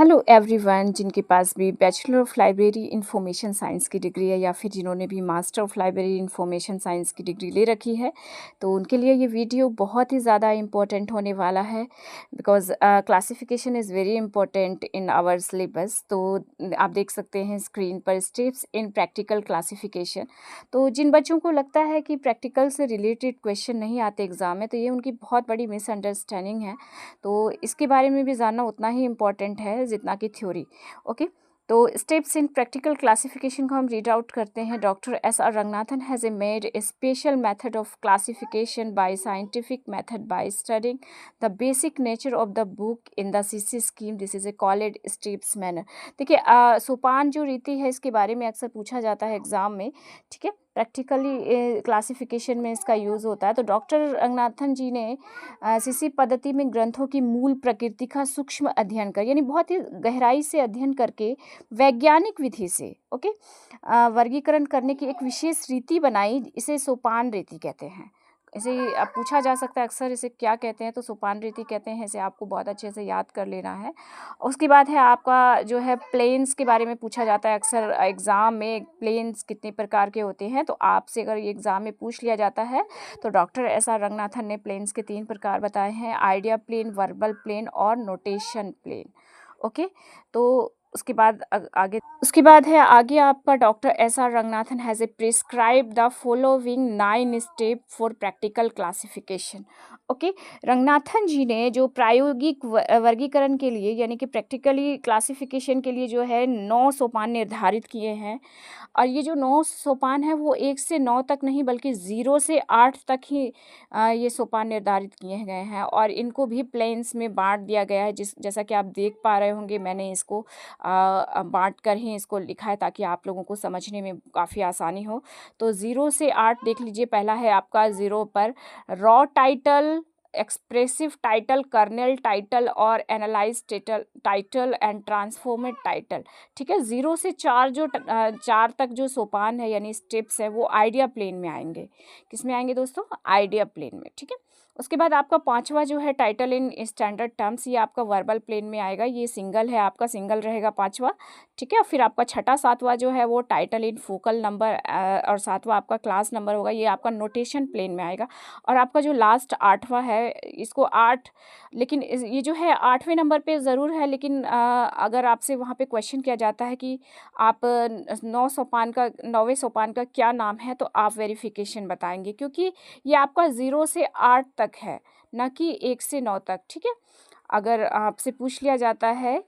Hello everyone, जिनके पास भी bachelor of library information science की डिग्री है या फिर जिन्होंने भी master of library information science की डिग्री ले रखी है, तो उनके लिए ये वीडियो बहुत ही ज़्यादा इम्पोर्टेंट होने वाला है। Because classification is very important in our syllabus. तो आप देख सकते हैं स्क्रीन पर स्टेप्स इन प्रैक्टिकल क्लासिफिकेशन। तो जिन बच्चों को लगता है कि प्रैक्टिकल से रिलेटेड क्वेश्चन नहीं आते एग्ज़ाम में, तो ये उनकी बहुत बड़ी मिसअंडरस्टैंडिंग है। तो इसके बारे में भी जानना उतना ही इम्पॉर्टेंट है जितना कि थ्योरी। ओके, तो स्टेप्स इन प्रैक्टिकल क्लासिफिकेशन को हम रीड आउट करते हैं। Doctor S R Ranganathan has a made a special method of classification by scientific method by studying the basic nature of the book in the CC scheme. This is a called steps manner. देखिए, सोपान जो रीति है, इसके बारे में अक्सर पूछा जाता है एग्जाम में। ठीक है, प्रैक्टिकली क्लासिफिकेशन में इसका यूज़ होता है। तो डॉक्टर रंगनाथन जी ने सीसी पद्धति में ग्रंथों की मूल प्रकृति का सूक्ष्म अध्ययन कर, यानी बहुत ही गहराई से अध्ययन करके वैज्ञानिक विधि से वर्गीकरण करने की एक विशेष रीति बनाई। इसे सोपान रीति कहते हैं। इसे अब पूछा जा सकता है अक्सर, इसे क्या कहते हैं, तो सोपान रीति कहते हैं। इसे आपको बहुत अच्छे से याद कर लेना है। उसके बाद है आपका जो है प्लेन्स के बारे में पूछा जाता है अक्सर एग्ज़ाम में। प्लेन्स कितने प्रकार के होते हैं, तो आपसे अगर ये एग्ज़ाम में पूछ लिया जाता है, तो डॉक्टर एस आर रंगनाथन ने प्लेन्स के 3 प्रकार बताए हैं: आइडिया प्लेन, वर्बल प्लेन और नोटेशन प्लेन। ओके, तो उसके बाद है आगे आपका doctor S R Ranganathan has a prescribe the following 9 step for practical classification. Okay, Ranganathan ji ने जो प्रायोगिक वर्गीकरण के लिए, यानी कि प्रैक्टिकली क्लासिफिकेशन के लिए जो है 9 सोपान निर्धारित किए हैं। और ये जो 9 सोपान है वो 1 से 9 तक नहीं, बल्कि 0 से 8 तक ही ये सोपान निर्धारित किए गए हैं। और इनको भी प्लेन्स में बांट दिया गया है। जैसा कि आप देख पा रहे होंगे, मैंने इसको बांट कर ही इसको लिखा है ताकि आप लोगों को समझने में काफ़ी आसानी हो। तो 0 से 8 देख लीजिए। पहला है आपका 0 पर raw title, expressive title, kernel title और analyse title and transformed title. ठीक है, 0 से 4 4 तक जो सोपान है, यानी स्टेप्स है, वो आइडिया प्लेन में आएंगे। किस में आएंगे दोस्तों? आइडिया प्लेन में। ठीक है, उसके बाद आपका 5वां जो है टाइटल इन स्टैंडर्ड टर्म्स, ये आपका वर्बल प्लेन में आएगा। ये सिंगल है, आपका सिंगल रहेगा 5वां। ठीक है, फिर आपका 6ठा 7वां जो है वो टाइटल इन फोकल नंबर और 7वां आपका क्लास नंबर होगा। ये आपका नोटेशन प्लेन में आएगा। और आपका जो लास्ट 8वां है, इसको 8, लेकिन ये जो है 8वें नंबर पे ज़रूर है, लेकिन अगर आपसे वहाँ पे क्वेश्चन किया जाता है कि आप 9वें सोपान का क्या नाम है, तो आप वेरिफिकेशन बताएंगे, क्योंकि ये आपका 0 से 8 तक है, ना कि 1 से 9 तक। ठीक है, अगर आपसे पूछ लिया जाता है